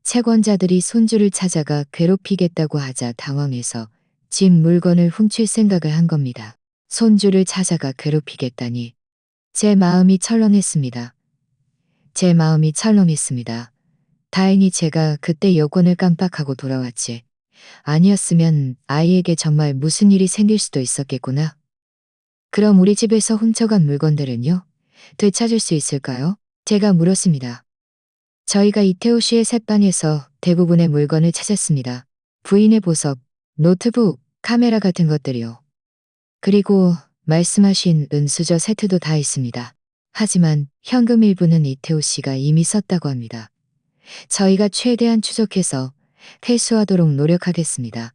S1: 채권자들이 손주를 찾아가 괴롭히겠다고 하자 당황해서 집 물건을 훔칠 생각을 한 겁니다. 손주를 찾아가 괴롭히겠다니. 제 마음이 철렁했습니다. 제 마음이 철렁했습니다. 다행히 제가 그때 여권을 깜빡하고 돌아왔지. 아니었으면 아이에게 정말 무슨 일이 생길 수도 있었겠구나. 그럼 우리 집에서 훔쳐간 물건들은요? 되찾을 수 있을까요? 제가 물었습니다. 저희가 이태호 씨의 셋방에서 대부분의 물건을 찾았습니다. 부인의 보석, 노트북, 카메라 같은 것들이요. 그리고 말씀하신 은수저 세트도 다 있습니다. 하지만 현금 일부는 이태호 씨가 이미 썼다고 합니다. 저희가 최대한 추적해서 회수하도록 노력하겠습니다.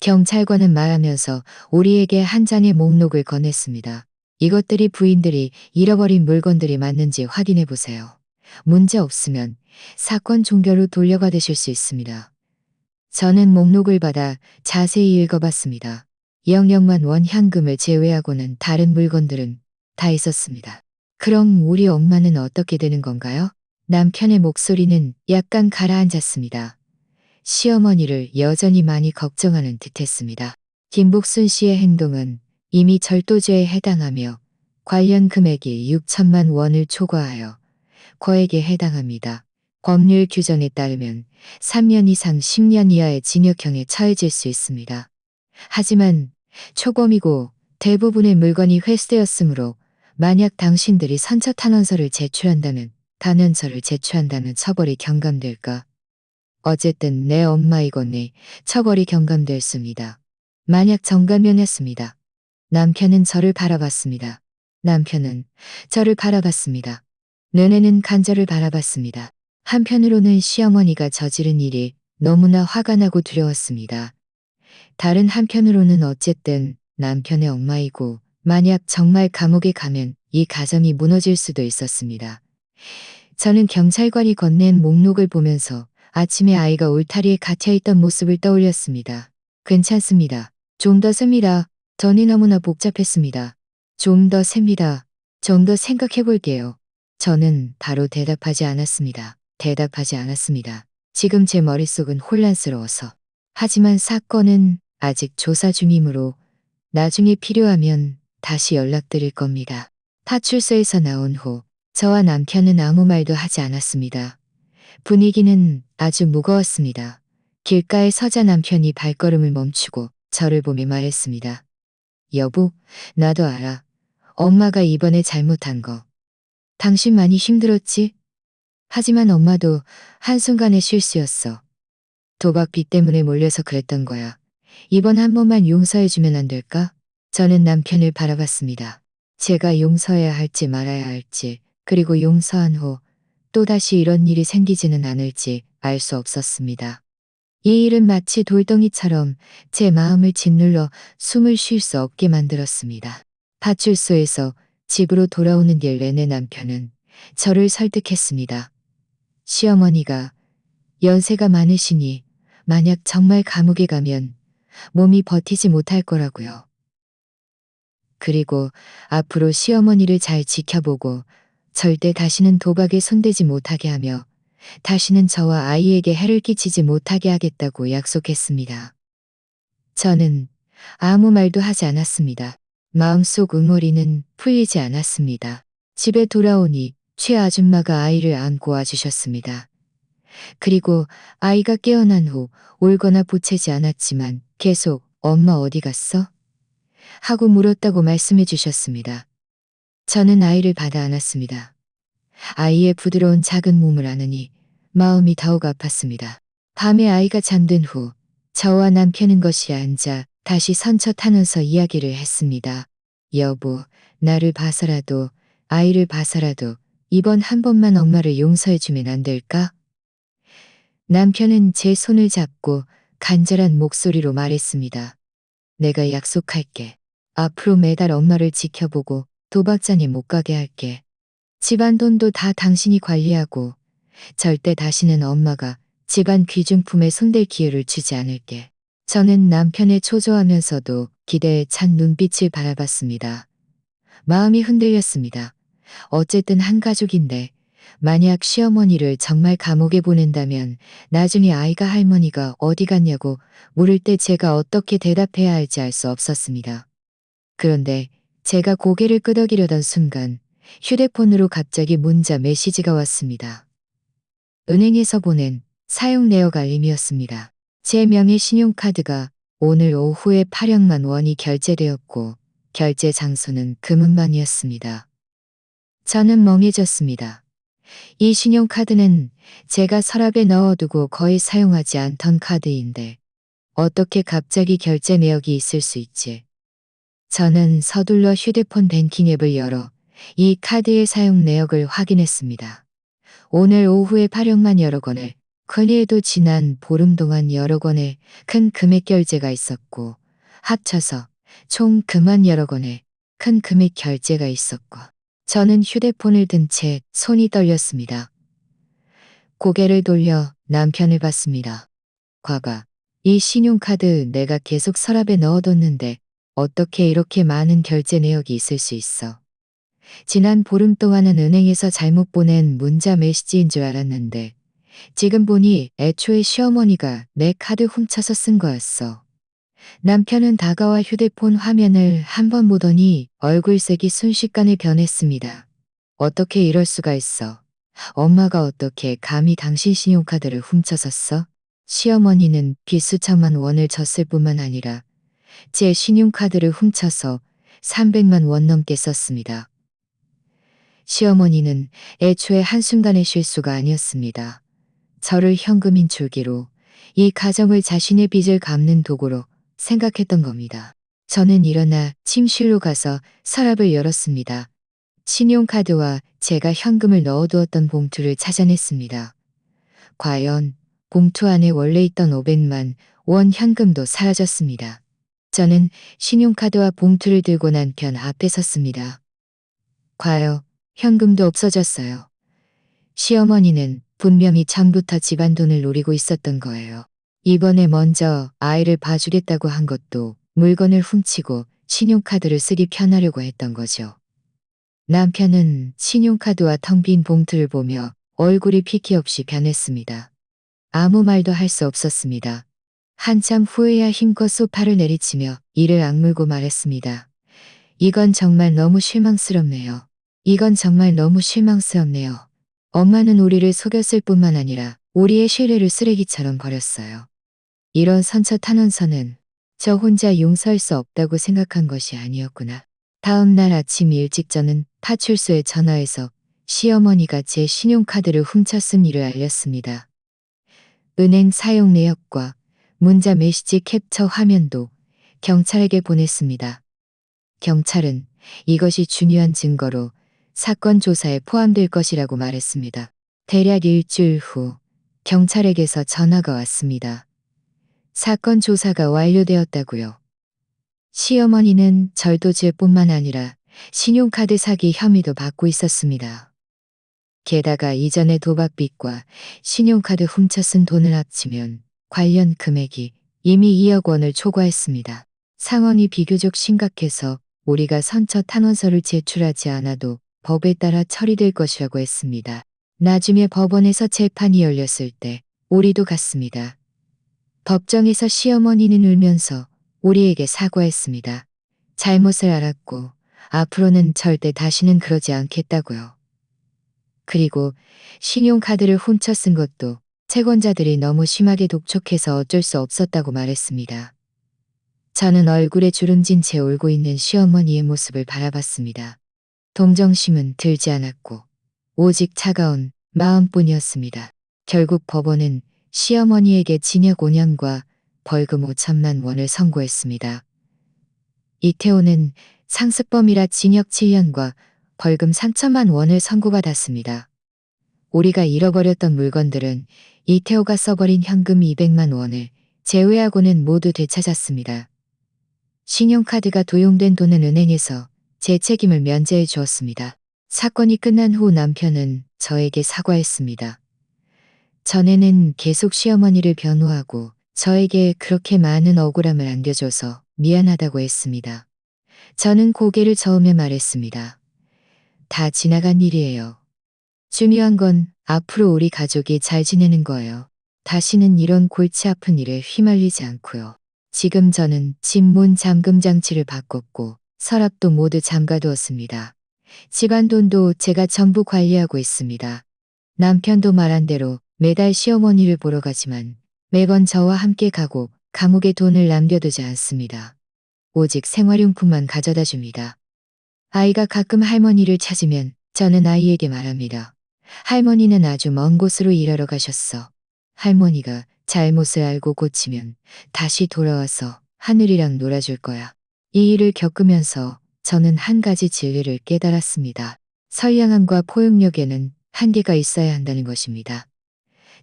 S1: 경찰관은 말하면서 우리에게 한 장의 목록을 건넸습니다. 이것들이 부인들이 잃어버린 물건들이 맞는지 확인해 보세요. 문제 없으면 사건 종결로 돌려받으실 수 있습니다. 저는 목록을 받아 자세히 읽어봤습니다. 0만 원 현금을 제외하고는 다른 물건들은 다 있었습니다. 그럼 우리 엄마는 어떻게 되는 건가요? 남편의 목소리는 약간 가라앉았습니다. 시어머니를 여전히 많이 걱정하는 듯했습니다. 김복순 씨의 행동은 이미 절도죄에 해당하며 관련 금액이 6천만 원을 초과하여 거액에 해당합니다. 법률 규정에 따르면 3년 이상 10년 이하의 징역형에 처해질 수 있습니다. 하지만 초범이고 대부분의 물건이 회수되었으므로 만약 당신들이 선처탄원서를 제출한다면 단연서를 제출한다면 처벌이 경감될까? 어쨌든 내 엄마이거니 처벌이 경감됐습니다. 만약 정감이었습니다. 남편은 저를 바라봤습니다. 남편은 저를 바라봤습니다. 눈에는 간절을 바라봤습니다. 한편으로는 시어머니가 저지른 일이 너무나 화가 나고 두려웠습니다. 다른 한편으로는 어쨌든 남편의 엄마이고 만약 정말 감옥에 가면 이 가정이 무너질 수도 있었습니다. 저는 경찰관이 건넨 목록을 보면서 아침에 아이가 울타리에 갇혀있던 모습을 떠올렸습니다. 괜찮습니다. 좀 더 셉니다. 전이 너무나 복잡했습니다. 좀 더 셉니다. 좀 더 생각해볼게요. 저는 바로 대답하지 않았습니다. 지금 제 머릿속은 혼란스러워서. 하지만 사건은 아직 조사 중이므로 나중에 필요하면 다시 연락드릴 겁니다. 파출소에서 나온 후 저와 남편은 아무 말도 하지 않았습니다. 분위기는 아주 무거웠습니다. 길가에 서자 남편이 발걸음을 멈추고 저를 보며 말했습니다. 여보, 나도 알아. 엄마가 이번에 잘못한 거. 당신 많이 힘들었지? 하지만 엄마도 한순간의 실수였어. 도박빚 때문에 몰려서 그랬던 거야. 이번 한 번만 용서해주면 안 될까? 저는 남편을 바라봤습니다. 제가 용서해야 할지 말아야 할지, 그리고 용서한 후 또다시 이런 일이 생기지는 않을지 알 수 없었습니다. 이 일은 마치 돌덩이처럼 제 마음을 짓눌러 숨을 쉴 수 없게 만들었습니다. 파출소에서 집으로 돌아오는 길 내내 남편은 저를 설득했습니다. 시어머니가 연세가 많으시니 만약 정말 감옥에 가면 몸이 버티지 못할 거라고요. 그리고 앞으로 시어머니를 잘 지켜보고 절대 다시는 도박에 손대지 못하게 하며 다시는 저와 아이에게 해를 끼치지 못하게 하겠다고 약속했습니다. 저는 아무 말도 하지 않았습니다. 마음속 응어리는 풀리지 않았습니다. 집에 돌아오니 최 아줌마가 아이를 안고 와주셨습니다. 그리고 아이가 깨어난 후 울거나 보채지 않았지만 계속 엄마 어디 갔어? 하고 물었다고 말씀해 주셨습니다. 저는 아이를 받아 안았습니다. 아이의 부드러운 작은 몸을 안으니 마음이 더욱 아팠습니다. 밤에 아이가 잠든 후 저와 남편은 거실에 앉아 다시 선처타면서 이야기를 했습니다. 여보, 나를 봐서라도, 아이를 봐서라도 이번 한 번만 엄마를 용서해주면 안 될까? 남편은 제 손을 잡고 간절한 목소리로 말했습니다. 내가 약속할게. 앞으로 매달 엄마를 지켜보고 도박장에 못 가게 할게. 집안 돈도 다 당신이 관리하고 절대 다시는 엄마가 집안 귀중품에 손댈 기회를 주지 않을게. 저는 남편의 초조하면서도 기대에 찬 눈빛을 바라봤습니다. 마음이 흔들렸습니다. 어쨌든 한 가족인데 만약 시어머니를 정말 감옥에 보낸다면 나중에 아이가 할머니가 어디 갔냐고 물을 때 제가 어떻게 대답해야 할지 알 수 없었습니다. 그런데 제가 고개를 끄덕이려던 순간 휴대폰으로 갑자기 문자 메시지가 왔습니다. 은행에서 보낸 사용 내역 알림이었습니다. 제 명의 신용카드가 오늘 오후에 8억만 원이 결제되었고 결제 장소는 금은방이었습니다. 저는 멍해졌습니다. 이 신용카드는 제가 서랍에 넣어두고 거의 사용하지 않던 카드인데 어떻게 갑자기 결제 내역이 있을 수 있지? 저는 서둘러 휴대폰 뱅킹 앱을 열어 이 카드의 사용 내역을 확인했습니다. 오늘 오후에 8억만 여러 건을, 그리에도 지난 보름 동안 여러 건의 큰 금액 결제가 있었고 합쳐서 총 그만 여러 건의 큰 금액 결제가 있었고 저는 휴대폰을 든 채 손이 떨렸습니다. 고개를 돌려 남편을 봤습니다. 과가, 이 신용카드 내가 계속 서랍에 넣어뒀는데 어떻게 이렇게 많은 결제 내역이 있을 수 있어? 지난 보름 동안은 은행에서 잘못 보낸 문자 메시지인 줄 알았는데 지금 보니 애초에 시어머니가 내 카드 훔쳐서 쓴 거였어. 남편은 다가와 휴대폰 화면을 한 번 보더니 얼굴색이 순식간에 변했습니다. 어떻게 이럴 수가 있어? 엄마가 어떻게 감히 당신 신용카드를 훔쳐서 써? 시어머니는 빚수천만 원을 졌을 뿐만 아니라 제 신용카드를 훔쳐서 300만 원 넘게 썼습니다. 시어머니는 애초에 한순간의 실수가 아니었습니다. 저를 현금인 줄기로 이 가정을 자신의 빚을 갚는 도구로 생각했던 겁니다. 저는 일어나 침실로 가서 서랍을 열었습니다. 신용카드와 제가 현금을 넣어두었던 봉투를 찾아냈습니다. 과연 봉투 안에 원래 있던 500만 원 현금도 사라졌습니다. 저는 신용카드와 봉투를 들고 남편 앞에 섰습니다. 과연 현금도 없어졌어요. 시어머니는 분명히 전부터 집안 돈을 노리고 있었던 거예요. 이번에 먼저 아이를 봐주겠다고 한 것도 물건을 훔치고 신용카드를 쓰기 편하려고 했던 거죠. 남편은 신용카드와 텅 빈 봉투를 보며 얼굴이 피키 없이 변했습니다. 아무 말도 할 수 없었습니다. 한참 후에야 힘껏 소파를 내리치며 이를 악물고 말했습니다. 이건 정말 너무 실망스럽네요. 이건 정말 너무 실망스럽네요. 엄마는 우리를 속였을 뿐만 아니라 우리의 신뢰를 쓰레기처럼 버렸어요. 이런 선처탄원서는 저 혼자 용서할 수 없다고 생각한 것이 아니었구나. 다음 날 아침 일찍 저는 파출소에 전화해서 시어머니가 제 신용카드를 훔쳐 쓴 일을 알렸습니다. 은행 사용 내역과 문자 메시지 캡처 화면도 경찰에게 보냈습니다. 경찰은 이것이 중요한 증거로 사건 조사에 포함될 것이라고 말했습니다. 대략 일주일 후 경찰에게서 전화가 왔습니다. 사건 조사가 완료되었다고요. 시어머니는 절도죄뿐만 아니라 신용카드 사기 혐의도 받고 있었습니다. 게다가 이전의 도박빚과 신용카드 훔쳐 쓴 돈을 합치면 관련 금액이 이미 2억 원을 초과했습니다. 상황이 비교적 심각해서 우리가 선처탄원서를 제출하지 않아도 법에 따라 처리될 것이라고 했습니다. 나중에 법원에서 재판이 열렸을 때 우리도 갔습니다. 법정에서 시어머니는 울면서 우리에게 사과했습니다. 잘못을 알았고 앞으로는 절대 다시는 그러지 않겠다고요. 그리고 신용카드를 훔쳐 쓴 것도 채권자들이 너무 심하게 독촉해서 어쩔 수 없었다고 말했습니다. 저는 얼굴에 주름진 채 울고 있는 시어머니의 모습을 바라봤습니다. 동정심은 들지 않았고 오직 차가운 마음뿐이었습니다. 결국 법원은 시어머니에게 징역 5년과 벌금 5천만 원을 선고했습니다. 이태호는 상습범이라 징역 7년과 벌금 3천만 원을 선고받았습니다. 우리가 잃어버렸던 물건들은 이태호가 써버린 현금 200만 원을 제외하고는 모두 되찾았습니다. 신용카드가 도용된 돈은 은행에서 제 책임을 면제해 주었습니다. 사건이 끝난 후 남편은 저에게 사과했습니다. 전에는 계속 시어머니를 변호하고 저에게 그렇게 많은 억울함을 안겨줘서 미안하다고 했습니다. 저는 고개를 저으며 말했습니다. 다 지나간 일이에요. 중요한 건 앞으로 우리 가족이 잘 지내는 거예요. 다시는 이런 골치 아픈 일에 휘말리지 않고요. 지금 저는 집 문 잠금 장치를 바꿨고 서랍도 모두 잠가두었습니다. 집안 돈도 제가 전부 관리하고 있습니다. 남편도 말한 대로 매달 시어머니를 보러 가지만 매번 저와 함께 가고 감옥에 돈을 남겨두지 않습니다. 오직 생활용품만 가져다 줍니다. 아이가 가끔 할머니를 찾으면 저는 아이에게 말합니다. 할머니는 아주 먼 곳으로 일하러 가셨어. 할머니가 잘못을 알고 고치면 다시 돌아와서 하늘이랑 놀아줄 거야. 이 일을 겪으면서 저는 한 가지 진리를 깨달았습니다. 선량함과 포용력에는 한계가 있어야 한다는 것입니다.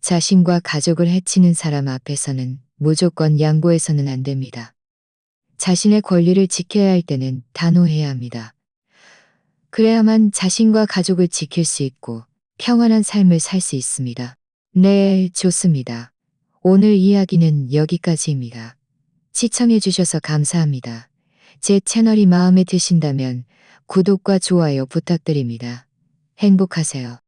S1: 자신과 가족을 해치는 사람 앞에서는 무조건 양보해서는 안 됩니다. 자신의 권리를 지켜야 할 때는 단호해야 합니다. 그래야만 자신과 가족을 지킬 수 있고 평안한 삶을 살 수 있습니다. 네, 좋습니다. 오늘 이야기는 여기까지입니다. 시청해주셔서 감사합니다. 제 채널이 마음에 드신다면 구독과 좋아요 부탁드립니다. 행복하세요.